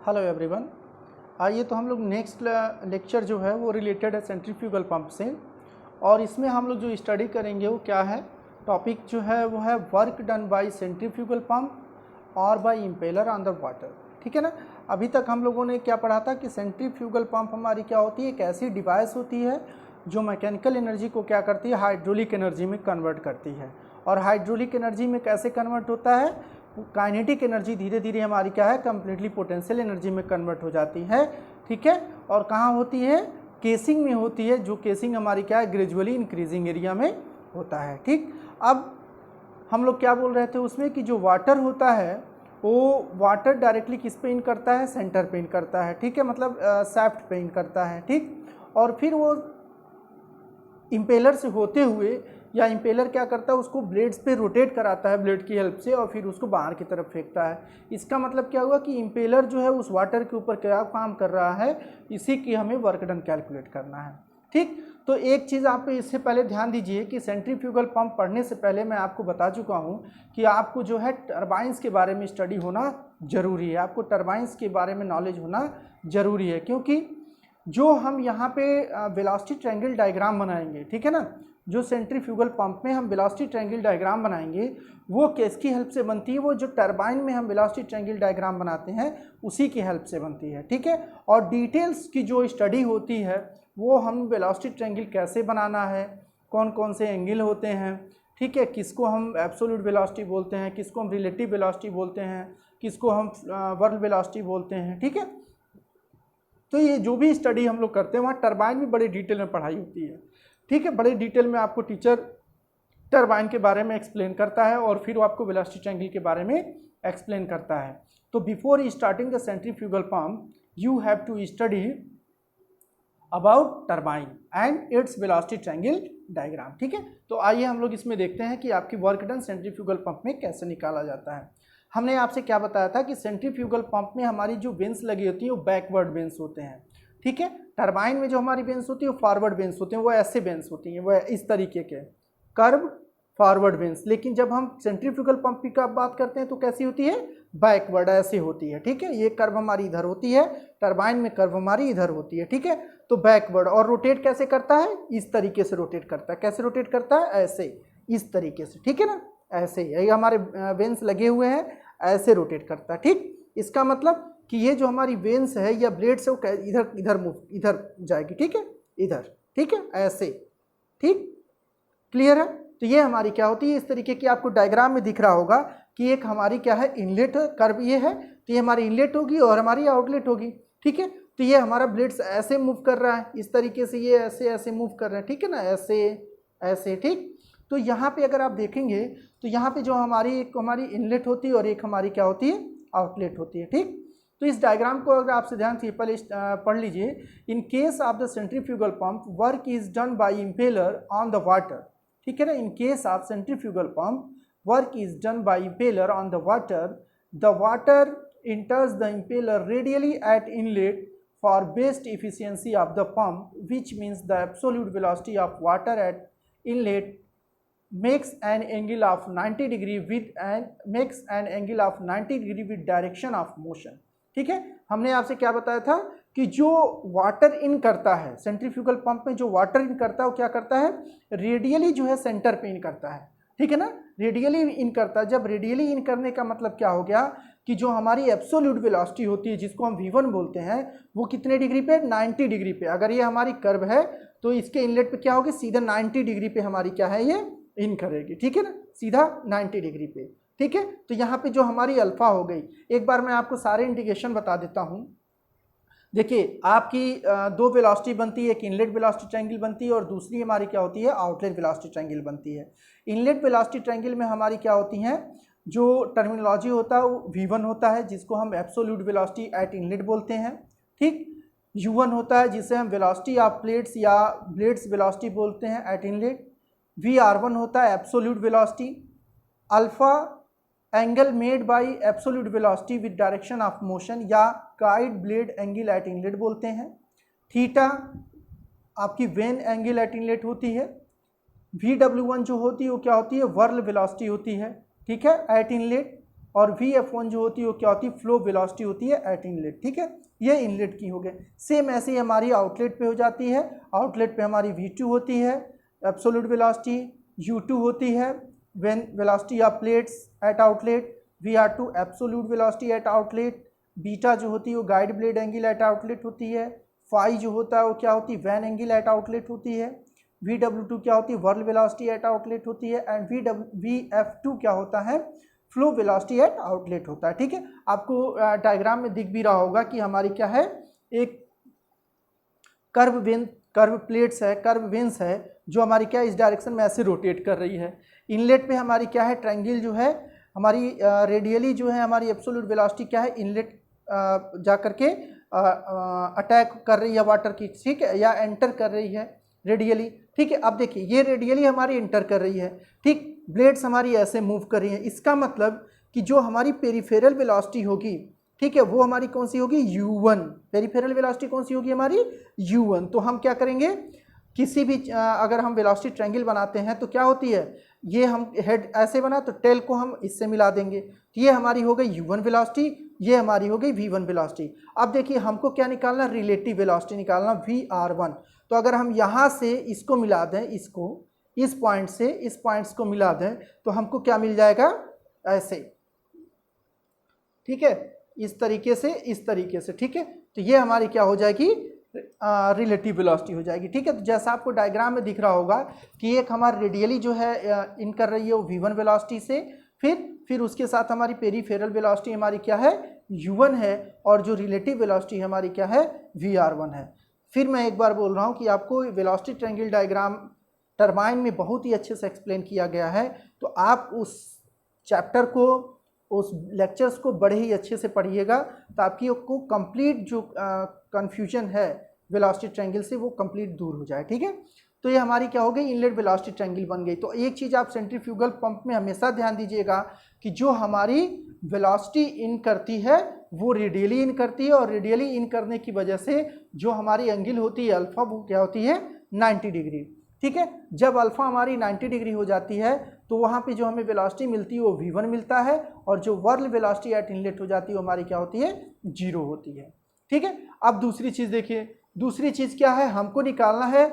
Hello everyone. आइए तो हम लोग नेक्स्ट लेक्चर जो है वो रिलेटेड है सेंट्रीफ्यूगल पंप से, और इसमें हम लोग जो स्टडी करेंगे वो क्या है, टॉपिक जो है वो है work done by centrifugal pump और by impeller on the water. ठीक है ना। अभी तक हम लोगों ने क्या पढ़ा था कि सेंट्रीफ्यूगल पंप हमारी क्या होती है, एक ऐसी डिवाइस होती है जो मैकेनिकल एनर्जी को क्या करती है, हाइड्रोलिक एनर्जी में कन्वर्ट करती है। और हाइड्रोलिक एनर्जी में कैसे कन्वर्ट होता है, काइनेटिक एनर्जी धीरे धीरे हमारी क्या है, कंप्लीटली पोटेंशियल एनर्जी में कन्वर्ट हो जाती है। ठीक है। और कहाँ होती है, केसिंग में होती है, जो केसिंग हमारी क्या है, ग्रेजुअली इंक्रीजिंग एरिया में होता है। ठीक। अब हम लोग क्या बोल रहे थे उसमें कि जो वाटर होता है वो वाटर डायरेक्टली किस पे इन करता है, सेंटर पे इन करता है। ठीक है, मतलब शाफ्ट पे इन करता है। ठीक। और फिर वो इम्पेलर से होते हुए या इम्पेलर क्या करता है, उसको ब्लेड्स पे रोटेट कराता है ब्लेड की हेल्प से, और फिर उसको बाहर की तरफ फेंकता है। इसका मतलब क्या हुआ कि इम्पेलर जो है उस वाटर के ऊपर क्या काम कर रहा है, इसी की हमें वर्क डन कैलकुलेट करना है। ठीक। तो एक चीज़ आप इससे पहले ध्यान दीजिए कि सेंट्रीफ्यूगल पंप पढ़ने से पहले मैं आपको बता चुका हूँ कि आपको जो है टरबाइंस के बारे में स्टडी होना जरूरी है। आपको टरबाइंस के बारे में नॉलेज होना जरूरी है, क्योंकि जो हम यहाँ पे वेलोसिटी ट्रायंगल डायग्राम बनाएंगे, ठीक है ना, जो सेंट्रीफ्यूगल पंप में हम वेलोसिटी ट्रायंगल डायग्राम बनाएंगे वो किसकी हेल्प से बनती है, वो जो टरबाइन में हम वेलोसिटी ट्रायंगल डायग्राम बनाते हैं उसी की हेल्प से बनती है। ठीक है। और डिटेल्स की जो स्टडी होती है वो हम वेलोसिटी ट्रायंगल कैसे बनाना है, कौन कौन से एंगल होते हैं, ठीक है, किसको हम एब्सोल्यूट वेलोसिटी बोलते हैं, किसको हम रिलेटिव वेलोसिटी बोलते हैं, किसको हम वर्ल्ड वेलोसिटी बोलते हैं। ठीक है। तो ये जो भी स्टडी हम लोग करते हैं वहाँ टरबाइन में बड़ी डिटेल में पढ़ाई होती है। ठीक है, बड़े डिटेल में आपको टीचर टरबाइन के बारे में एक्सप्लेन करता है और फिर वो आपको वेलोसिटी ट्रायंगल के बारे में एक्सप्लेन करता है। तो before starting the centrifugal pump you have to study about turbine and its velocity triangle diagram. ठीक है। तो आइए हम लोग इसमें देखते हैं कि आपकी वर्क डन सेंट्रीफ्यूगल पंप में कैसे निकाला जाता है। हमने आपसे क्या बताया था कि सेंट्रीफ्यूगल पंप में हमारी जो वेंस लगी होती है वो बैकवर्ड वेंस होते हैं। ठीक है। टरबाइन में जो हमारी वेंस होती है वो फॉरवर्ड वेंस होते हैं, वो ऐसे वेंस होती हैं, वो इस तरीके के कर्व फॉरवर्ड वेंस। लेकिन जब हम सेंट्रीफ्यूगल पंप की बात करते हैं तो कैसी होती है, बैकवर्ड ऐसे होती है। ठीक है। ये कर्व हमारी इधर होती है, टरबाइन में कर्व हमारी इधर होती है। ठीक है। तो बैकवर्ड, और रोटेट कैसे करता है, इस तरीके से रोटेट करता है। कैसे रोटेट करता है, ऐसे, इस तरीके से। ठीक है ना, ऐसे यही हमारे वेंस लगे हुए हैं, ऐसे रोटेट करता है। ठीक। इसका मतलब कि ये जो हमारी वेंस है या ब्लेड्स है वो इधर इधर मूव, इधर जाएगी। ठीक है, इधर। ठीक है, ऐसे। ठीक, क्लियर है। तो ये हमारी क्या होती है, इस तरीके की आपको डायग्राम में दिख रहा होगा कि एक हमारी क्या है, इनलेट कर्व ये है, तो ये हमारी इनलेट होगी और हमारी आउटलेट होगी। ठीक है। तो ये हमारा ब्लेड्स ऐसे मूव कर रहा है, इस तरीके से ये ऐसे ऐसे मूव कर रहे हैं। ठीक है ना, ऐसे ऐसे। ठीक। तो यहाँ पे अगर आप देखेंगे तो यहाँ पे जो हमारी एक हमारी इनलेट होती है और एक हमारी क्या होती है, आउटलेट होती है। ठीक। तो इस डायग्राम को अगर आपसे ध्यान से पहले पढ़ लीजिए। इन case of the centrifugal pump work is done by impeller on the water. ठीक है ना, इन case of centrifugal pump work is done by impeller on the water enters the impeller radially at inlet for best efficiency of the pump, which means the absolute velocity of water at inlet makes an angle of 90 degree with direction of motion। ठीक है। हमने आपसे क्या बताया था कि जो water in करता है सेंट्रीफ्यूगल पंप में, जो वाटर इन करता है वो क्या करता है, रेडियली जो है सेंटर पे इन करता है। ठीक है ना, रेडियली इन करता है। जब रेडियली इन करने का मतलब क्या हो गया कि जो हमारी एब्सोल्यूट वेलोसिटी होती है जिसको हम v1 बोलते हैं, वो कितने डिग्री पे, 90 डिग्री पे। अगर ये हमारी कर्व है तो इसके इनलेट पे क्या होगी, सीधा 90 डिग्री पे हमारी क्या है, ये इन करेगी। ठीक है ना, सीधा 90 डिग्री पे। ठीक है। तो यहाँ पे जो हमारी अल्फा हो गई, एक बार मैं आपको सारे इंडिकेशन बता देता हूँ। देखिए आपकी दो वेलोसिटी बनती है, एक इनलेट वेलोसिटी ट्रायंगल बनती है और दूसरी हमारी क्या होती है, आउटलेट वेलोसिटी ट्रायंगल बनती है। इनलेट वेलोसिटी ट्रायंगल में हमारी क्या होती हैं, जो टर्मिनोलॉजी होता है वो v1 होता है जिसको हम एब्सोल्यूट वेलोसिटी एट इनलेट बोलते हैं। ठीक। u1 होता है जिसे हम वेलोसिटी ऑफ प्लेट्स या ब्लेड्स वेलोसिटी बोलते हैं एट इनलेट। vr1 होता है absolute velocity. Alpha angle made by absolute velocity with direction of motion या guide blade angle at inlet बोलते हैं। थीटा आपकी वेन एंगल एट इनलेट होती है। vw1 जो होती है वो क्या होती है, वर्ल वेलोसिटी होती है। ठीक है, एट इनलेट। और VF1 जो होती है वो क्या होती है, फ्लो वेलोसिटी होती है एट इनलेट। ठीक है, ये इनलेट की हो गई। सेम ऐसे ही हमारी आउटलेट पे हो जाती है। आउटलेट पे हमारी V2 होती है एब्सोल्यूट वेलोसिटी, U2 होती है when velocity of plates eight outlet, VR2 absolute velocity at outlet, beta जो होती है वो guide blade angle eight outlet होती है, फाई जो होता है वो क्या होती है, वैन एंगल एट आउटलेट होती है, VW2 क्या होती है, वर्ल वेलोसिटी एट आउटलेट होती है, एंड VF2 क्या होता है, फ्लो वेलोसिटी एट आउटलेट होता है। ठीक है, आपको डायग्राम में दिख भी रहा होगा कि हमारी क्या है, एक कर्व प्लेट्स है, कर्व वेन्स है जो हमारी क्या इस डायरेक्शन में ऐसे रोटेट कर रही है। इनलेट पे हमारी क्या है, ट्रायंगल जो है हमारी रेडियली जो है हमारी एब्सोल्यूट वेलोसिटी क्या है, इनलेट जा करके अटैक कर रही है वाटर की, ठीक है, या एंटर कर रही है रेडियली। ठीक है, अब देखिए ये रेडियली हमारी एंटर कर रही है, ठीक, ब्लेड्स हमारी ऐसे मूव कर रही है। इसका मतलब कि जो हमारी पेरिफेरल वेलोसिटी होगी, ठीक है, वो हमारी कौन सी होगी, U1। पेरिफेरल वेलोसिटी कौन सी होगी हमारी, U1। तो हम क्या करेंगे, किसी भी अगर हम वेलोसिटी ट्रायंगल बनाते हैं तो क्या होती है, ये हम हेड ऐसे बना तो टेल को हम इससे मिला देंगे, तो ये हमारी हो गई U1 वेलोसिटी, ये हमारी हो गई V1 वेलोसिटी। अब देखिए हमको क्या निकालना, रिलेटिव वेलोसिटी निकालना VR1। तो अगर हम यहाँ से इसको मिला दें, इसको इस पॉइंट से इस पॉइंट्स को मिला दें तो हमको क्या मिल जाएगा, ऐसे, ठीक है, इस तरीके से, ठीक है, तो ये हमारी क्या हो जाएगी, रिलेटिव वेलोसिटी हो जाएगी। ठीक है, तो जैसा आपको डायग्राम में दिख रहा होगा कि एक हमारी रेडियली जो है इन कर रही है वो V1 वेलोसिटी से, फिर उसके साथ हमारी पेरीफेरल वेलोसिटी हमारी क्या है, U1 है, और जो रिलेटिव वेलोसिटी हमारी क्या है, VR1 है। फिर मैं एक बार बोल रहा हूँ कि आपको वेलोसिटी ट्रायंगल डायग्राम टरबाइन में बहुत ही अच्छे से एक्सप्लेन किया गया है, तो आप उस चैप्टर को, उस लेक्चर्स को बड़े ही अच्छे से पढ़िएगा, तो आपकी को कंप्लीट जो कन्फ्यूजन है वेलोसिटी ट्रायंगल से वो कंप्लीट दूर हो जाए। ठीक है, तो ये हमारी क्या हो गई, इनलेट वेलोसिटी ट्रायंगल बन गई। तो एक चीज़ आप सेंट्रीफ्यूगल पंप में हमेशा ध्यान दीजिएगा कि जो हमारी वेलोसिटी इन करती है वो रेडियली इन करती है, और रेडियली इन करने की वजह से जो हमारी एंगल होती है अल्फा, वो क्या होती है, 90 डिग्री। ठीक है, जब अल्फा हमारी 90 डिग्री हो जाती है तो वहाँ पे जो हमें वेलोसिटी मिलती है वो V1 मिलता है, और जो वर्ल वेलोसिटी एट इनलेट हो जाती है वो हमारी क्या होती है, 0 होती है। ठीक है, अब दूसरी चीज़ देखिए, दूसरी चीज़ क्या है, हमको निकालना है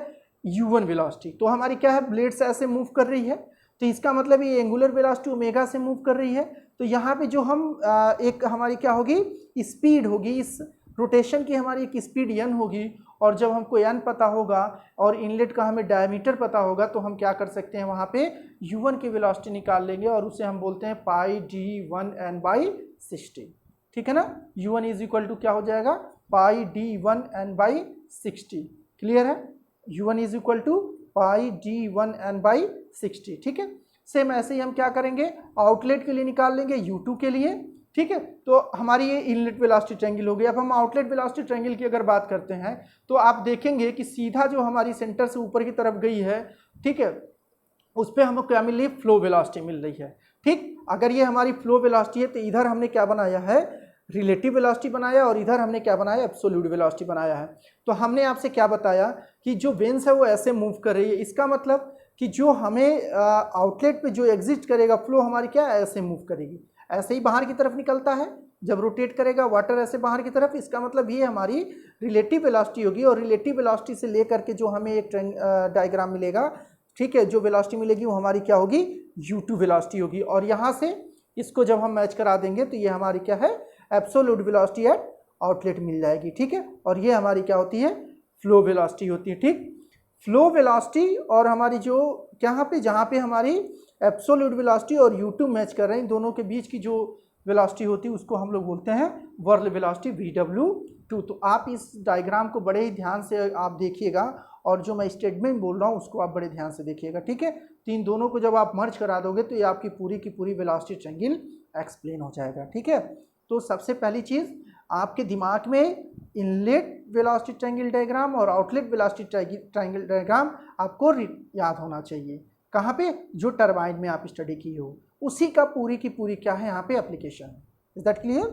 U1 वेलोसिटी। तो हमारी क्या है, ब्लेड्स ऐसे मूव कर रही है, तो इसका मतलब ये एंगुलर वेलोसिटी ओमेगा से मूव कर रही है। तो यहाँ पे जो हम एक हमारी क्या होगी, स्पीड होगी, इस रोटेशन की हमारी एक स्पीड n होगी, और जब हमको n पता होगा और इनलेट का हमें डायमीटर पता होगा तो हम क्या कर सकते हैं, वहाँ पे U1 की वेलोसिटी निकाल लेंगे, और उसे हम बोलते हैं पाई d1n/60। ठीक है ना, U1 इज इक्वल टू क्या हो जाएगा, पाई d1n/60। क्लियर है, U1 is equal to pi d1n/60। ठीक है, सेम ऐसे ही हम क्या करेंगे, आउटलेट के लिए निकाल लेंगे U2 के लिए। ठीक है, तो हमारी ये इनलेट वेलोसिटी ट्रायंगल हो गई। अब हम आउटलेट वेलोसिटी ट्रायंगल की अगर बात करते हैं तो आप देखेंगे कि सीधा जो हमारी सेंटर से ऊपर की तरफ गई है, ठीक है, उस पर हमको क्या मिल रही है, फ्लो वेलोसिटी मिल रही है। ठीक, अगर ये हमारी फ्लो वेलोसिटी है तो इधर हमने क्या बनाया है, रिलेटिव वेलोसिटी बनाया, और इधर हमने क्या बनाया, एब्सोल्यूट वेलोसिटी बनाया है। तो हमने आपसे क्या बताया कि जो वेन्स है वो ऐसे मूव कर रही है, इसका मतलब कि जो हमें आउटलेट पे जो एग्जिस्ट करेगा फ्लो हमारी क्या ऐसे मूव करेगी, ऐसे ही बाहर की तरफ निकलता है, जब रोटेट करेगा वाटर ऐसे बाहर की तरफ, इसका मतलब ये हमारी रिलेटिव वेलोसिटी होगी। और रिलेटिव वेलोसिटी से लेकर के जो हमें एक डायग्राम मिलेगा, ठीक है, जो वेलोसिटी मिलेगी वो हमारी क्या होगी, U2 वेलोसिटी होगी। और यहाँ से इसको जब हम मैच करा देंगे तो ये हमारी क्या है, एब्सोल्यूट वेलोसिटी एट आउटलेट मिल जाएगी। ठीक है, और ये हमारी क्या होती है, फ्लो वेलोसिटी होती है। ठीक, फ्लो वेलोसिटी और हमारी जो यहाँ पे जहाँ पे हमारी एब्सोल्यूट वेलोसिटी और U2 मैच कर रहे हैं, दोनों के बीच की जो वेलोसिटी होती है उसको हम लोग बोलते हैं वर्ल वेलोसिटी VW2। तो आप इस डायग्राम को बड़े ही ध्यान से आप देखिएगा, और जो मैं स्टेटमेंट बोल रहा हूँ उसको आप बड़े ध्यान से देखिएगा। ठीक है, तो इन दोनों को जब आप मर्ज करा दोगे तो ये आपकी पूरी की पूरी वेलोसिटी ट्रायंगल एक्सप्लेन हो जाएगा। ठीक है, तो सबसे पहली चीज़ आपके दिमाग में इनलेट वेलोसिटी ट्रायंगल डायग्राम और आउटलेट वेलोसिटी ट्रायंगल डायग्राम आपको याद होना चाहिए। कहाँ पे, जो टरबाइन में आप स्टडी की हो, उसी का पूरी की पूरी क्या है यहाँ पे एप्लीकेशन। Is that clear?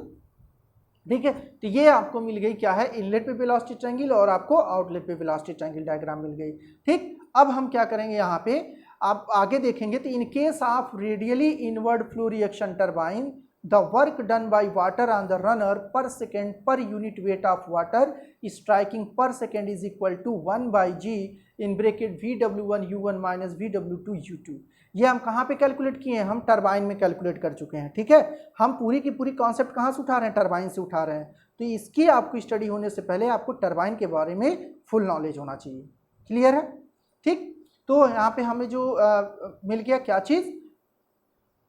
ठीक है, तो ये आपको मिल गई क्या है, इनलेट पे वेलोसिटी ट्रायंगल और आपको आउटलेट पे वेलोसिटी ट्रायंगल डायग्राम मिल गई। ठीक, अब हम क्या करेंगे, यहाँ पे आप आगे देखेंगे तो in case of radially inward flow reaction turbine the work done by water on the runner per second per unit weight of water striking per second is equal to 1/g in bracket VW1U1 minus VW2U2। ये हम कहाँ पे calculate किए हैं? हम turbine में calculate कर चुके हैं। ठीक है, हम पूरी की पूरी कॉन्सेप्ट कहाँ से उठा रहे हैं? टरबाइन से उठा रहे हैं। तो इसकी आपको स्टडी होने से पहले आपको टरबाइन के बारे में फुल नॉलेज होना चाहिए। क्लियर है? ठीक, तो यहाँ पे हमें जो मिल गया क्या चीज़?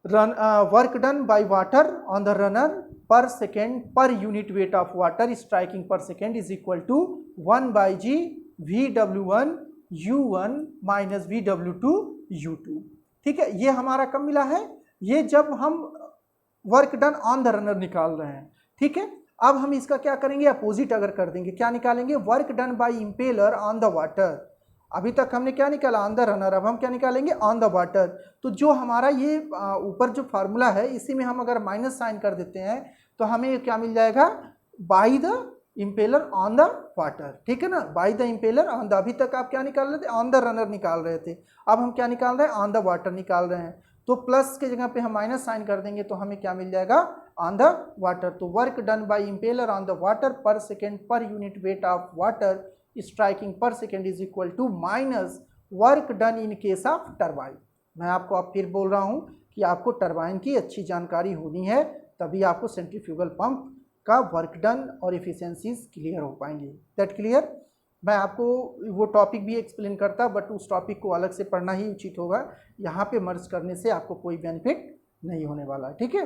Work done by water on the runner per second per unit weight of water striking per second is equal to 1/g VW1U1 minus VW2U2। ठीक है, ये हमारा कब मिला है? ये जब हम work done on the runner निकाल रहे हैं। ठीक है, अब हम इसका क्या करेंगे? अपोजिट अगर कर देंगे, क्या निकालेंगे? Work done by impeller on the water. अभी तक हमने क्या निकाला? On the runner. अब हम क्या निकालेंगे? On the water. तो जो हमारा ये ऊपर जो फार्मूला है, इसी में हम अगर माइनस साइन कर देते हैं तो हमें क्या मिल जाएगा? By the impeller on the water. ठीक है ना, by the impeller on the. अभी तक आप क्या निकाल रहे थे? ऑन द रनर निकाल रहे थे। अब हम क्या निकाल रहे हैं? ऑन द वाटर निकाल रहे हैं। तो प्लस के जगह पे हम माइनस साइन कर देंगे तो हमें क्या मिल जाएगा? On the water. तो work done by impeller on the water per second per unit weight of water striking per second is equal to minus work done in case of turbine. मैं आपको अब फिर बोल रहा हूं कि आपको टरबाइन की अच्छी जानकारी होनी है, तभी आपको सेंट्रीफ्यूगल पंप का वर्क डन और एफिशिएंसीज क्लियर हो पाएंगे। That clear? मैं आपको वो टॉपिक भी एक्सप्लेन करता, बट उस टॉपिक को अलग से पढ़ना ही उचित होगा। यहाँ पे मर्ज करने से आपको कोई बेनिफिट नहीं होने वाला है। ठीक है,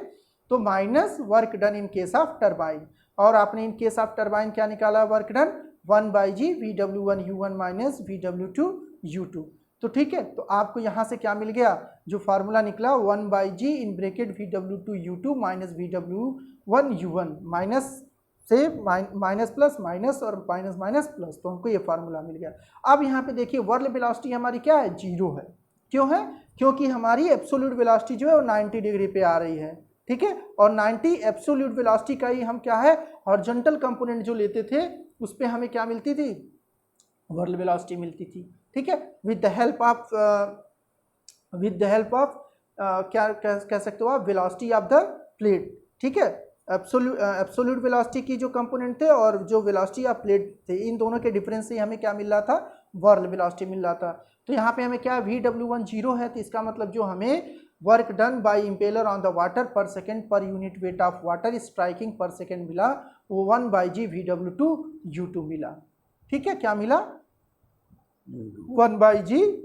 तो minus work done in case of turbine, और आपने इन केस ऑफ टरबाइन क्या निकाला? Work done 1/g VW1U1 minus VW2U2। तो ठीक है, तो आपको यहाँ से क्या मिल गया? जो फार्मूला निकला 1/g in bracket VW2U2 minus VW1U1 minus से माइनस प्लस माइनस और माइनस माइनस प्लस, तो हमको ये फार्मूला मिल गया। अब यहाँ पे देखिए वर्ल वेलोसिटी हमारी क्या है? 0 है। क्यों है? क्योंकि हमारी एब्सोल्यूट वेलोसिटी जो है वो 90 डिग्री पे आ रही है। ठीक है, और 90 एब्सोल्यूट वेलोसिटी का ही हम क्या है? हॉरिजॉन्टल कंपोनेंट जो लेते थे उस पर हमें क्या मिलती थी? वर्ल वेलोसिटी मिलती थी। ठीक है, विद द हेल्प ऑफ क्या कह सकते हो आप? Velocity of the plate. ठीक है, एब्सोल्यूट वेलोसिटी की जो कंपोनेंट थे और जो वेलोसिटी ऑफ प्लेट थे, इन दोनों के डिफरेंस से हमें क्या मिल रहा था? वर्ल वेलोसिटी मिल रहा था। तो यहाँ पे हमें क्या? VW1 0 है, तो इसका मतलब जो हमें work done by impeller on the water per second per unit weight of water striking per second मिला, वो 1/g VW2U2 मिला। ठीक है, क्या मिला? 1/g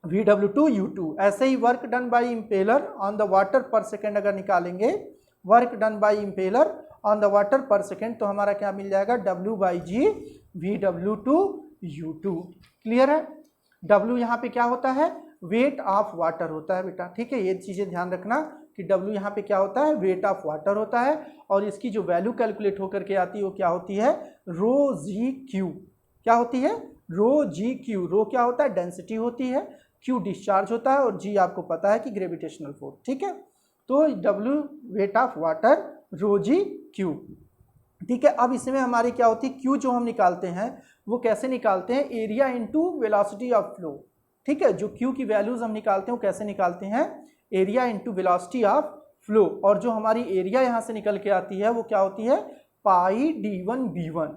VW2U2। ऐसे ही work done by impeller on the water per second अगर निकालेंगे, work done by impeller on the water per second, तो हमारा क्या मिल जाएगा? W/g VW2U2। क्लियर है? W यहाँ पे क्या होता है? वेट ऑफ वाटर होता है बेटा। ठीक है, ये चीज़ें ध्यान रखना कि W यहाँ पे क्या होता है? वेट ऑफ वाटर होता है, और इसकी जो वैल्यू कैलकुलेट होकर के आती है वो क्या होती है? ρg(q). क्या होती है? ρg(q). रो क्या होता है? डेंसिटी होती है, Q डिस्चार्ज होता है, और G आपको पता है कि ग्रेविटेशनल फोर्स। ठीक है, तो W wait of water ρg(q). ठीक है, अब इसमें हमारी क्या होती है? Q जो हम निकालते हैं वो कैसे निकालते हैं? Area into velocity of flow. ठीक है, जो Q की वैल्यूज हम निकालते हैं वो कैसे निकालते हैं? Area into velocity of flow. और जो हमारी एरिया यहाँ से निकल के आती है वो क्या होती है? πd1b1।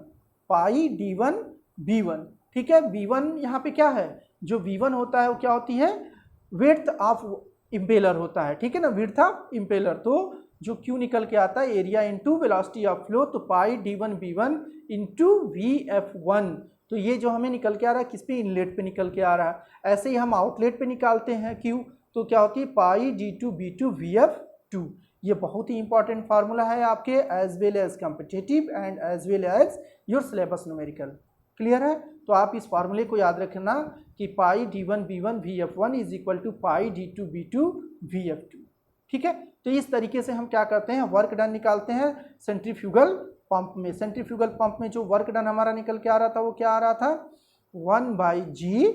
πd1b1। ठीक है, b1 यहाँ पे क्या है? जो v1 होता है वो क्या होती है? विड्थ ऑफ इंपेलर होता है। ठीक है ना, विड्थ ऑफ इंपेलर। तो जो Q निकल के आता है area into velocity of flow, तो πd1b1 इंटू vf1। तो ये जो हमें निकल के आ रहा है किस पे? इनलेट पे निकल के आ रहा है। ऐसे ही हम आउटलेट पे निकालते हैं Q, तो क्या होती है? πd2b2 vf2। ये बहुत ही इंपॉर्टेंट फार्मूला है आपके, as well as competitive and as well as your syllabus numerical. Clear है? तो आप इस फार्मूले को याद रखना कि πd1b1 vf1 is equal to πd2b2 vf2। ठीक है, तो इस तरीके से हम क्या करते हैं? वर्क डन निकालते हैं सेंट्रीफ्यूगल पंप में। सेंट्रीफ्यूगल पंप में जो वर्क डन हमारा निकल के आ रहा था वो क्या आ रहा था? 1/g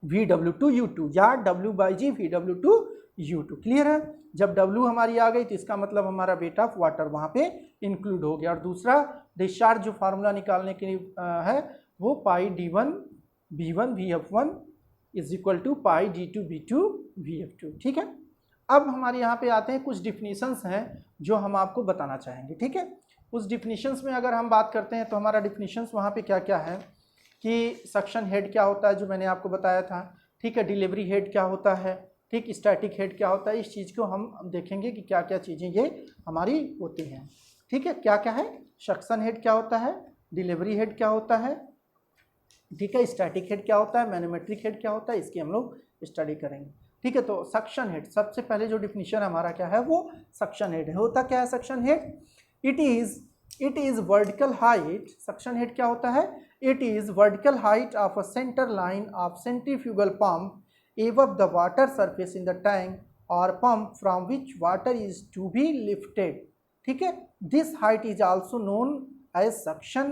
VW2U2 या W/g VW2U2। क्लियर है? जब W हमारी आ गई तो इसका मतलब हमारा वेट ऑफ वाटर वहाँ पे इंक्लूड हो गया। और दूसरा डिस्चार्ज जो फार्मूला निकालने के लिए है वो πd1b1 vf1 is equal to πd2b2 vf2। ठीक है, अब हमारे यहाँ पे आते हैं कुछ डिफिनीशंस हैं जो हम आपको बताना चाहेंगे, ठीक है। उस डिफिनीशंस में अगर हम बात करते हैं तो हमारा डिफिनीशंस वहाँ पे क्या क्या है कि सक्शन हेड क्या होता है जो मैंने आपको बताया था, ठीक है। डिलीवरी हेड क्या होता है, ठीक। स्टैटिक हेड क्या होता है, इस चीज़ को हम देखेंगे कि क्या क्या चीज़ें ये हमारी होती हैं, ठीक है। क्या क्या है, सक्शन हेड क्या होता है, डिलीवरी हेड क्या होता है, ठीक है। स्टैटिक हेड क्या होता है, मैनोमेट्रिक हेड क्या होता है, इसकी हम लोग स्टडी करेंगे, ठीक है। तो सक्शन हेड सबसे पहले जो डिफिनीशन हमारा क्या है वो सक्शन हेड है। होता क्या है suction head, it is vertical height. Suction head क्या होता है, it is vertical height of a centre line of centrifugal pump above the water surface in the tank or pump from which water is to be lifted, ठीक है। this height is also known as suction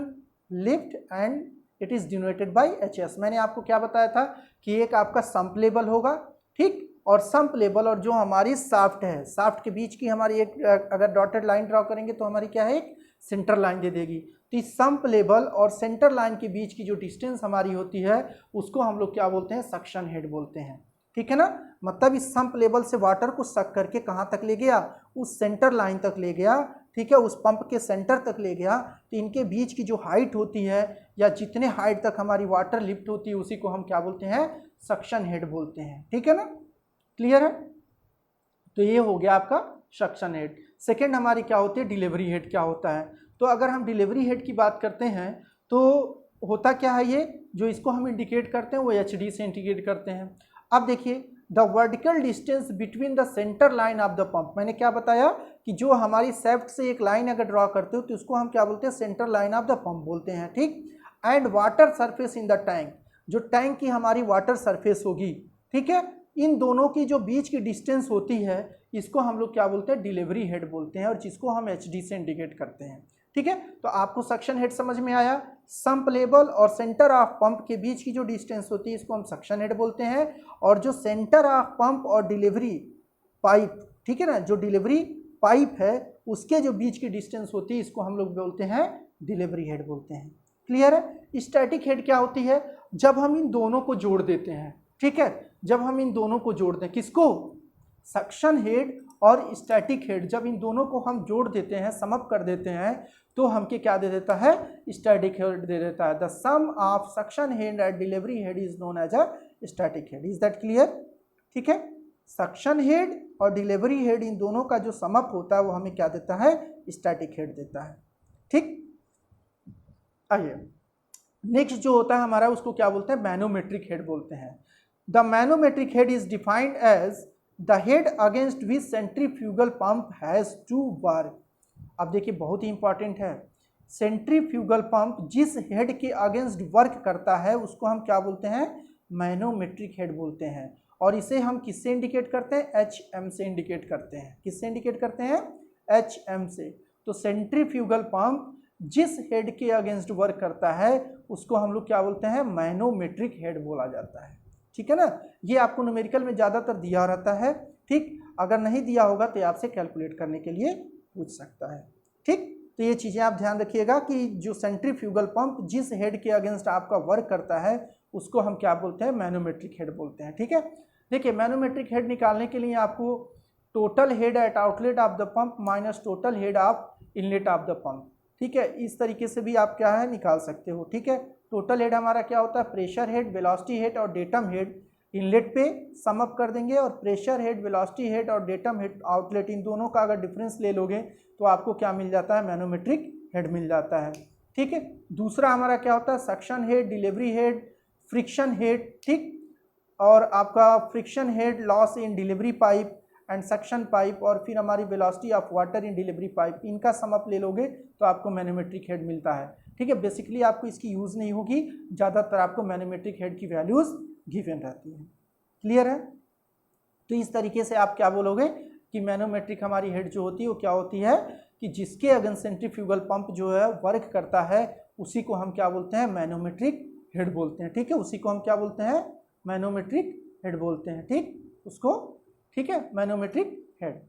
lift and it is denoted by HS। मैंने आपको क्या बताया था कि एक आपका सम्प लेवल होगा, ठीक, और सम्प लेवल और जो हमारी शाफ्ट है, शाफ्ट के बीच की हमारी एक अगर डॉटेड लाइन ड्रॉ करेंगे तो हमारी क्या है, एक सेंटर लाइन दे देगी। तो इस सम्प लेवल और सेंटर लाइन के बीच की जो डिस्टेंस हमारी होती है उसको हम लोग क्या बोलते हैं, सक्शन हेड बोलते हैं, ठीक है ना। मतलब इस सम्प लेवल से वाटर को सक करके कहाँ तक ले गया, उस सेंटर लाइन तक ले गया, ठीक है, उस पंप के सेंटर तक ले गया। तो इनके बीच की जो हाइट होती है या जितने हाइट तक हमारी वाटर लिफ्ट होती है उसी को हम क्या बोलते हैं, सक्शन हेड बोलते हैं, ठीक है ना, क्लियर है। तो ये हो गया आपका सक्शन हेड। सेकेंड हमारी क्या होती है, डिलीवरी हेड क्या होता है। तो अगर हम डिलीवरी हेड की बात करते हैं तो होता क्या है, ये जो इसको हम इंडिकेट करते हैं वो HD से इंडिकेट करते हैं। अब देखिए the vertical distance between the centre line of the pump, मैंने क्या बताया कि जो हमारी शेफ्ट से एक लाइन अगर ड्रॉ करते हो तो उसको हम क्या बोलते हैं, centre line of the pump बोलते हैं, ठीक। And water surface in the tank, जो टैंक की हमारी वाटर सरफेस होगी, ठीक है, इन दोनों की जो बीच की डिस्टेंस होती है इसको हम लोग क्या बोलते हैं, डिलीवरी हेड बोलते हैं और जिसको हम HD से इंडिकेट करते हैं, ठीक है। तो आपको सक्शन हेड समझ में आया, सम्प लेवल और सेंटर ऑफ पंप के बीच की जो डिस्टेंस होती है इसको हम सक्शन हेड बोलते हैं, और जो सेंटर ऑफ पंप और डिलीवरी पाइप, ठीक है ना, जो डिलीवरी पाइप है उसके जो बीच की डिस्टेंस होती है इसको हम लोग बोलते हैं डिलीवरी हेड बोलते हैं, क्लियर है। स्टैटिक हेड क्या होती है, जब हम इन दोनों को जोड़ देते हैं, ठीक है, जब हम इन दोनों को जोड़ दें, किसको, सक्शन हेड और स्टैटिक हेड, जब इन दोनों को हम जोड़ देते हैं, समअप कर देते हैं तो हमके क्या दे देता है, स्टैटिक हेड दे देता है। The sum of suction head and delivery head is known as a static head. Is that clear, ठीक है। सक्शन हेड और डिलीवरी हेड इन दोनों का जो समअप होता है वो हमें क्या देता है, स्टैटिक हेड देता है, ठीक। आइए नेक्स्ट जो होता है हमारा उसको क्या बोलते हैं, मैनोमेट्रिक हेड बोलते हैं। The manometric head is defined as the head against which centrifugal pump has to work. अब देखिए बहुत ही इंपॉर्टेंट है, सेंट्रीफ्यूगल पंप जिस हेड के अगेंस्ट वर्क करता है उसको हम क्या बोलते हैं, मैनोमेट्रिक हेड बोलते हैं। और इसे हम किससे इंडिकेट करते हैं, HM से इंडिकेट करते हैं। किससे इंडिकेट करते हैं, HM से। तो सेंट्रीफ्यूगल पंप जिस हेड के अगेंस्ट वर्क करता है उसको हम लोग क्या बोलते हैं, मैनोमेट्रिक हेड बोला जाता है, ठीक है ना। ये आपको न्यूमेरिकल में ज़्यादातर दिया रहता है, ठीक। अगर नहीं दिया होगा तो आपसे कैलकुलेट करने के लिए पूछ सकता है, ठीक। तो ये चीज़ें आप ध्यान रखिएगा कि जो सेंट्रीफ्यूगल पंप जिस हेड के अगेंस्ट आपका वर्क करता है उसको हम क्या बोलते हैं, मैनोमेट्रिक हेड बोलते हैं, ठीक है। देखिए मैनोमेट्रिक हेड निकालने के लिए आपको total head at outlet of the pump minus total head of inlet of the pump, ठीक है, इस तरीके से भी आप क्या है निकाल सकते हो, ठीक है। टोटल हेड हमारा क्या होता है, प्रेशर हेड, वेलोसिटी हेड और डेटम हेड इनलेट पे समअप कर देंगे, और प्रेशर हेड, वेलोसिटी हेड और डेटम हेड आउटलेट इन दोनों का अगर डिफरेंस ले लोगे तो आपको क्या मिल जाता है, मैनोमेट्रिक हेड मिल जाता है, ठीक है। दूसरा हमारा क्या होता है, suction head, delivery head, friction head, ठीक, और आपका friction head loss in delivery pipe and suction pipe, और फिर हमारी velocity of water in delivery pipe, इनका समअप ले लोगे तो आपको मैनोमेट्रिक हेड मिलता है, ठीक है। बेसिकली आपको इसकी यूज़ नहीं होगी, ज़्यादातर आपको मैनोमेट्रिक हेड की वैल्यूज़ गिवन रहती है, क्लियर है। तो इस तरीके से आप क्या बोलोगे कि मैनोमेट्रिक हमारी हेड जो होती है वो क्या होती है कि जिसके अगेंस्ट सेंट्रीफ्यूगल पंप जो है वर्क करता है उसी को हम क्या बोलते हैं, मैनोमेट्रिक हेड बोलते हैं, ठीक है। उसी को हम क्या बोलते हैं, मैनोमेट्रिक हेड बोलते हैं, ठीक, उसको, ठीक है, मैनोमेट्रिक हेड।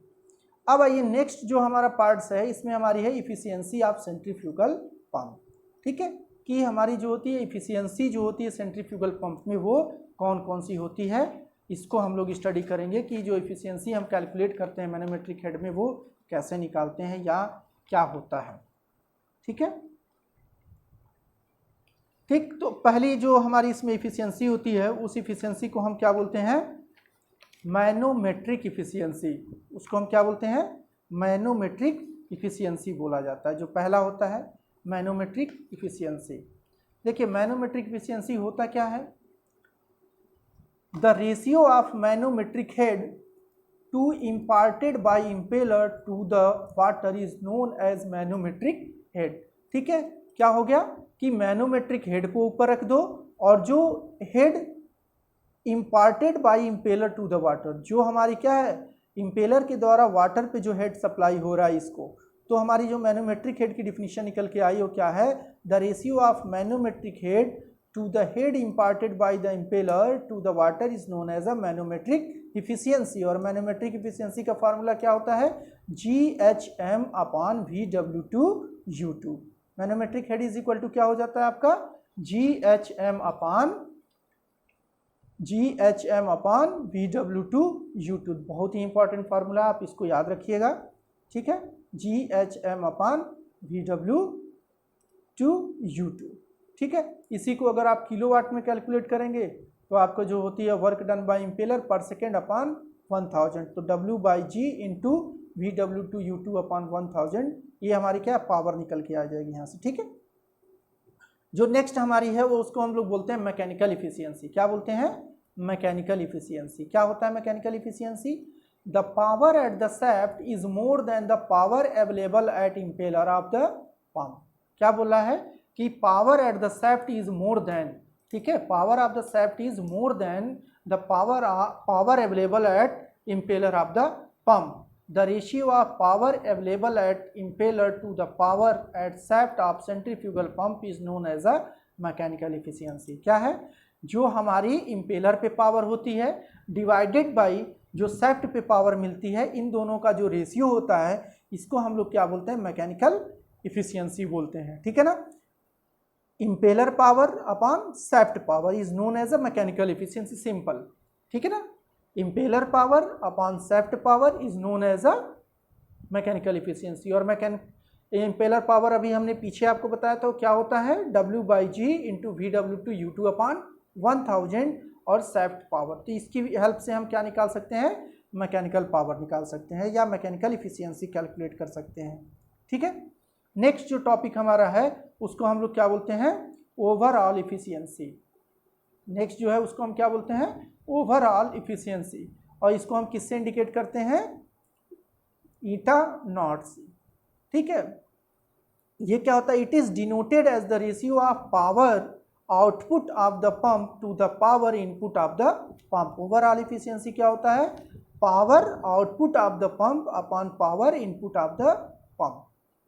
अब आइए नेक्स्ट जो हमारा पार्ट्स है इसमें हमारी है इफिशियंसी ऑफ सेंट्रीफ्यूगल पंप, ठीक है, कि हमारी जो होती है इफिशियंसी जो होती है सेंट्रीफ्यूगल पंप में वो कौन कौन सी होती है। इसको हम लोग स्टडी करेंगे कि जो इफिशियंसी हम कैलकुलेट करते हैं मैनोमेट्रिक हेड में वो कैसे निकालते हैं या क्या होता है। ठीक है, ठीक। तो पहली जो हमारी इसमें इफिशियंसी होती है उस इफिशियंसी को हम क्या बोलते हैं, मैनोमेट्रिक इफिशियंसी। उसको हम क्या बोलते हैं, मैनोमेट्रिक इफिशियंसी बोला जाता है। जो पहला होता है मैनोमेट्रिक इफिशियंसी। देखिए मैनोमेट्रिक इफिशियंसी होता क्या है, the ratio of manometric head to imparted by impeller to the water is known as manometric head. ठीक है, क्या हो गया कि मैनोमेट्रिक हेड को ऊपर रख दो और जो head imparted by impeller to the water, जो हमारी क्या है इम्पेलर के द्वारा वाटर पे जो हेड सप्लाई हो रहा है इसको, तो हमारी जो मैनोमेट्रिक हेड की डिफिनीशन निकल के आई वो क्या है, the ratio of manometric head to the head imparted by the impeller to the water is known as a manometric efficiency. और मैनोमेट्रिक इफिशियंसी का फार्मूला क्या होता है, GHM upon VW2U2। Manometric head is equal to क्या हो जाता है आपका, GHM अपॉन VW2U2। बहुत ही इंपॉर्टेंट फार्मूला, आप इसको याद रखिएगा। ठीक है, GHM अपॉन VW2U2। ठीक है, इसी को अगर आप किलोवाट में कैलकुलेट करेंगे तो आपको जो होती है वर्क डन बाय इम्पेलर पर सेकेंड अपॉन 1000, तो W/G इंटू VW2U2 अपॉन 1000, ये हमारी क्या पावर निकल के आ जाएगी यहाँ से। ठीक है, जो नेक्स्ट हमारी है वो उसको हम लोग बोलते हैं मैकेनिकल इफिशियंसी। क्या बोलते हैं, मैकेनिकल इफिशियंसी। क्या होता है mechanical efficiency, the power at the shaft is more than the power available at impeller of the pump. क्या बोला है कि power at the shaft is more than, ठीक है, power of the shaft is more than the power available at impeller of the pump. The ratio of power available at impeller to the power at shaft of centrifugal pump is known as a mechanical efficiency। क्या है, जो हमारी impeller पे power होती है divided by जो shaft पे power मिलती है, इन दोनों का जो रेशियो होता है इसको हम लोग क्या बोलते हैं, मैकेनिकल इफिशियंसी बोलते हैं। ठीक है ना, impeller power upon shaft power is known as a mechanical efficiency, simple. ठीक है ना, impeller power upon shaft power is known as a mechanical efficiency. और इम्पेलर पावर अभी हमने पीछे आपको बताया तो क्या होता है, W/G इंटू VW2U2 अपॉन 1000, और शाफ्ट पावर, तो इसकी हेल्प से हम क्या निकाल सकते हैं, मैकेनिकल पावर निकाल सकते हैं या मैकेनिकल इफिशियंसी कैलकुलेट कर सकते हैं। ठीक है, नेक्स्ट जो टॉपिक हमारा है उसको हम लोग क्या बोलते हैं, ओवरऑल इफिशियंसी। नेक्स्ट जो है उसको हम क्या बोलते हैं, ओवरऑल इफिशियंसी। और इसको हम किससे इंडिकेट करते हैं, ईटा नॉट से। ठीक है, ये क्या होता है, it is denoted as the ratio of power output of the pump to the power input of the pump. Overall efficiency क्या होता है, power output of the pump upon power input of the pump.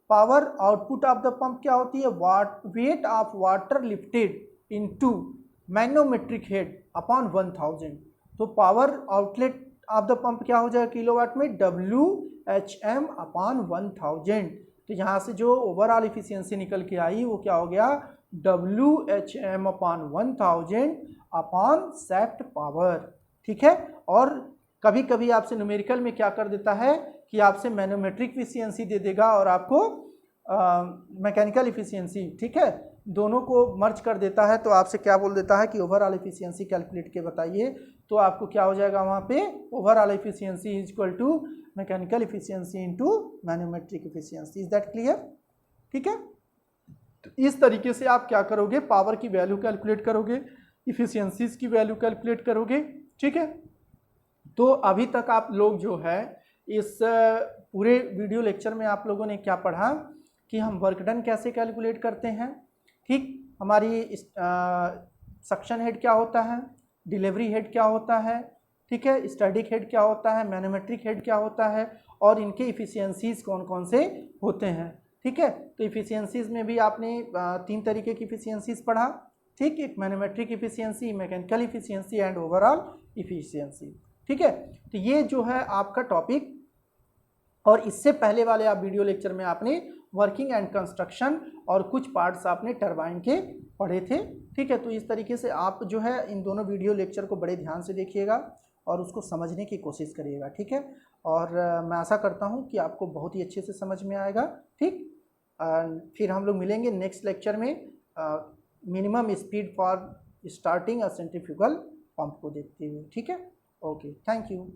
Power output of the pump क्या होती है, weight of water lifted into manometric head upon 1000। तो power outlet of the pump क्या हो जाएगा किलोवाट में, WHM अपॉन 1000। तो यहाँ से जो ओवरऑल इफिशियंसी निकल के आई वो क्या हो गया, WHM upon 1000 upon shaft power. ठीक है, और कभी कभी आपसे न्यूमेरिकल में क्या कर देता है कि आपसे मैनोमेट्रिक इफिशियंसी दे देगा और आपको मैकेनिकल इफिशियंसी, ठीक है, दोनों को मर्ज कर देता है। तो आपसे क्या बोल देता है कि ओवरऑल इफिशियंसी कैलकुलेट के बताइए, तो आपको क्या हो जाएगा वहाँ पे, overall efficiency is equal to mechanical efficiency into manometric efficiency. Is that clear? ठीक है, तो इस तरीके से आप क्या करोगे, पावर की वैल्यू कैलकुलेट करोगे, इफिशियंसीज की वैल्यू कैलकुलेट करोगे। ठीक है, तो अभी तक आप लोग जो है इस पूरे वीडियो लेक्चर में आप लोगों ने क्या पढ़ा कि हम वर्क डन कैसे कैलकुलेट करते हैं। ठीक, हमारी सक्शन हेड क्या होता है, डिलीवरी हेड क्या होता है, ठीक है, स्टैटिक हेड क्या होता है, मैनोमेट्रिक हेड क्या होता है, और इनके इफिशियंसीज कौन कौन से होते हैं। ठीक है, तो इफिशियंसीज में भी आपने 3 तरीके की इफिशियंसीज पढ़ा। ठीक, एक manometric efficiency, mechanical efficiency and overall efficiency. ठीक है, तो ये जो है आपका टॉपिक, और इससे पहले वाले आप वीडियो लेक्चर में आपने वर्किंग एंड कंस्ट्रक्शन और कुछ पार्ट्स आपने टरबाइन के पढ़े थे। ठीक है, तो इस तरीके से आप जो है इन दोनों वीडियो लेक्चर को बड़े ध्यान से देखिएगा और उसको समझने की कोशिश करिएगा, ठीक है। और मैं आशा करता हूँ कि आपको बहुत ही अच्छे से समझ में आएगा, ठीक। फिर हम लोग मिलेंगे नेक्स्ट लेक्चर में minimum speed for starting a centrifugal pump को देखते हुए, ठीक है। Okay, thank you.